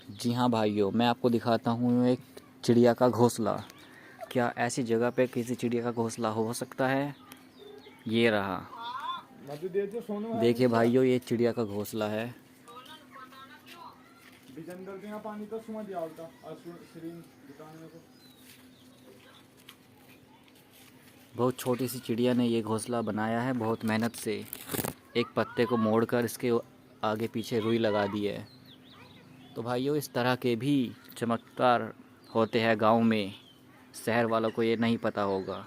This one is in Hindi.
जी हाँ भाइयों, मैं आपको दिखाता हूँ एक चिड़िया का घोंसला। क्या ऐसी जगह पे किसी चिड़िया का घोंसला हो सकता है? ये रहा। देखिए भाइयों, ये चिड़िया का घोंसला है। बहुत छोटी सी चिड़िया ने ये घोंसला बनाया है बहुत मेहनत से। एक पत्ते को मोड़कर इसके आगे पीछे रुई लगा दी है। तो भाइयों, इस तरह के भी चमत्कार होते हैं गांव में। शहर वालों को ये नहीं पता होगा।